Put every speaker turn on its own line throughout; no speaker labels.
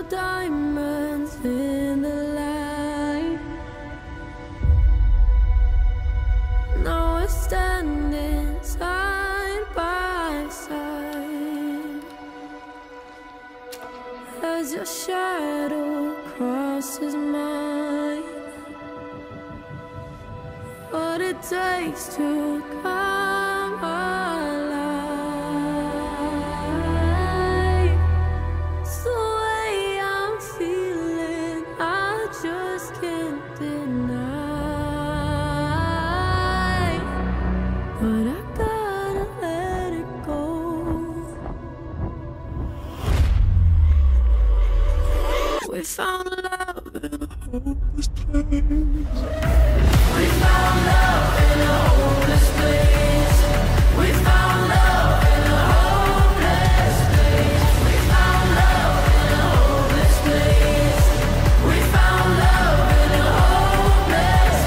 diamonds in the light. Now we're standing side by side as your shadow crosses mine. What it takes to come alive. It's the way I'm feeling, I just can't deny. But I gotta let it go. We found love in a hopeless place. We found love in a hopeless place. We found love in a hopeless place. We found love in a hopeless place. We found love in a hopeless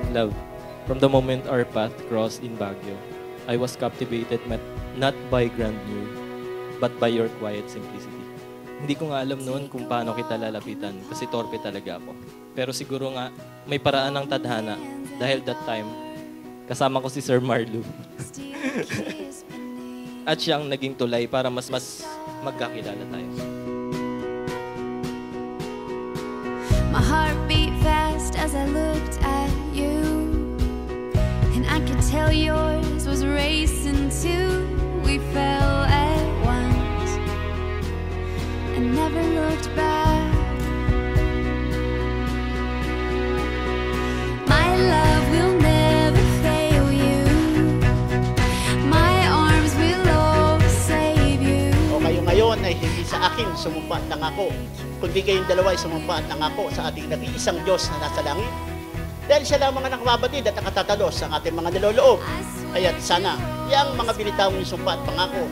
Love, from the moment our path crossed in Baguio, I was captivated not by grandeur, but by your quiet simplicity. Hindi ko nga alam noon kung paano kita lalapitan kasi torpe talaga ako. Pero siguro nga may paraan ng tadhana dahil that time kasama ko si Sir Marlo. At siya ang naging tulay para mas magkakilala tayo.
My heart beat fast as I looked at you, and I could tell yours was racing too. We fell at once and never looked back. My love will never fail you. My arms will always save you.
O kayo ngayon ay hindi sa akin sumumpa ng ako, kundi kayong dalawa ay sumumpa ng ako sa ating nag-iisang Diyos na nasa langit. Dahil siya lang mga nakababatid at nakatatalos sa ating mga niloloob. Kaya't sana, yang mga binitawang sumpa at pangako,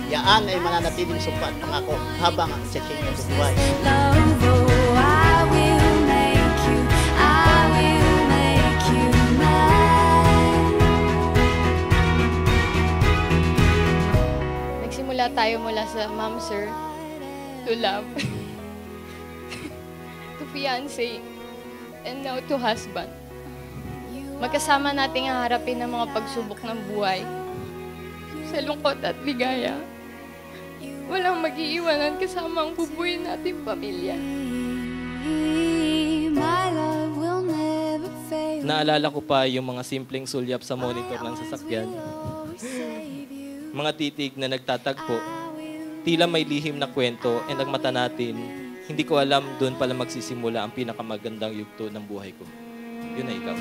yaan ay mananatiling sumpa at pangako habang ang isa siya bubuhay.
Love, oh, I will make you, I will make you mine.
Nagsimula tayo mula sa ma'am, sir, to love, to fiancé, and now to husband. Magkasama nating haharapin ang mga pagsubok ng buhay. Sa lungkot at ligaya, walang mag-iiwanan kasama ang bubuhay nating pamilya.
My love will never fail.
Naalala ko pa yung mga simpleng sulyap sa monitor ng sasakyan. Mga titig na nagtatagpo, tila may lihim na kwento, and ang mata natin, hindi ko alam doon pala magsisimula ang pinakamagandang yugto ng buhay ko. Yun na ikaw.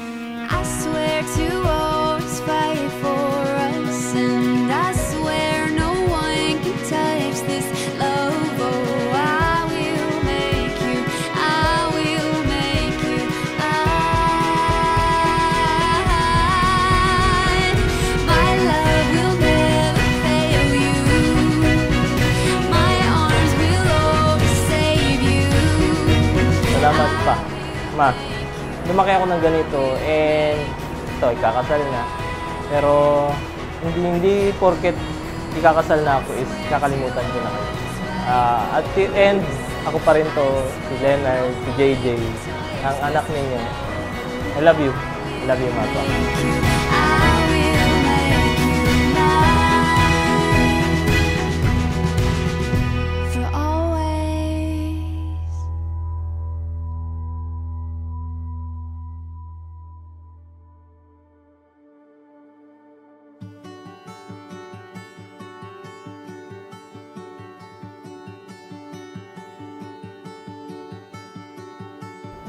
I swear to always fight for us, and I swear no one can touch this love. Oh, I will make you, I will make you mine. My love will never fail you. My arms will always save you.
Salamat pa. Ma, lumaki ako ng ganito and ito, ikakasal na. Pero hindi porket ikakasal na ako is kakalimutan ko na kayo. At the end, ako pa rin to, si Leonard, si JJ, ang anak ninyo. I love you. I love you, Mama.
I will make you mine for always.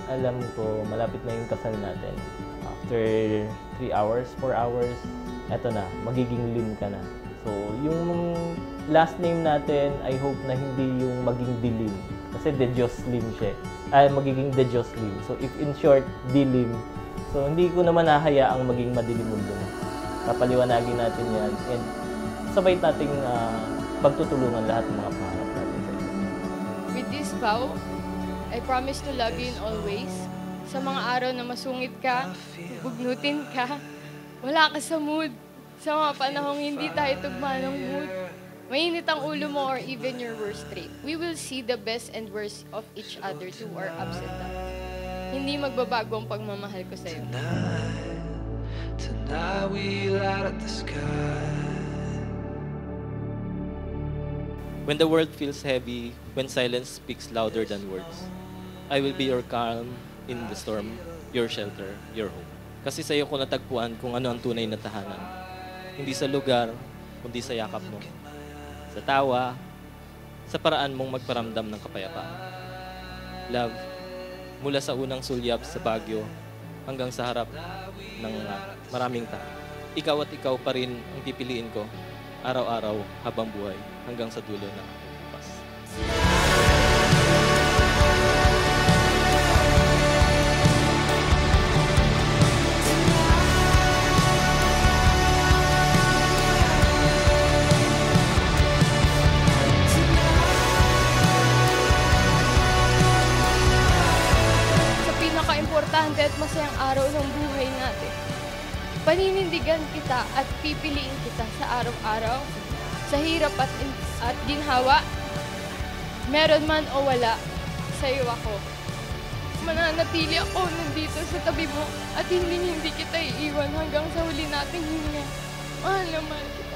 alam ko malapit na yung kasal natin. After 3 hours, 4 hours, eto na, magiging Lim ka na. So, yung last name natin, I hope na hindi yung maging Dilim. Kasi De Dios Lim siya. Magiging De Dios Lim. So, if in short, Dilim. So, hindi ko naman hahayaang maging madilim mundo na. Papaliwanagin natin yan. And sabay nating pagtutulungan lahat ng mga pangarap natin sa ito.
With this vow, I promise to love you in all ways. Sa mga araw na masungit ka, bugnutin ka, wala ka sa mood. Sa mga panahong hindi tayo tugma ng mood, mainit ang ulo mo or even your worst trait. We will see the best and worst of each other through our ups and downs. Hindi magbabago ang pagmamahal ko sa'yo.
Tonight we light up the sky.
When the world feels heavy, when silence speaks louder than words, I will be your calm in the storm, your shelter, your hope. Kasi sa iyo ko natagpuan kung ano ang tunay na tahanan. Hindi sa lugar, kundi sa yakap mo. Sa tawa, sa paraan mong magparamdam ng kapayapaan. Love, mula sa unang sulyap sa Baguio hanggang sa harap ng maraming tao. Ikaw at ikaw pa rin ang pipiliin ko araw-araw habang buhay hanggang sa dulo ng aking bukas.
Sa pinaka-importante at masayang araw ng buhay natin, paninindigan kita at pipiliin kita sa araw-araw, sa hirap at ginhawa, meron man o wala, sa'yo ako. Mananatili ako nandito sa tabi mo at hindi kita iiwan hanggang sa huli nating hininga. Mahal na mahal kita.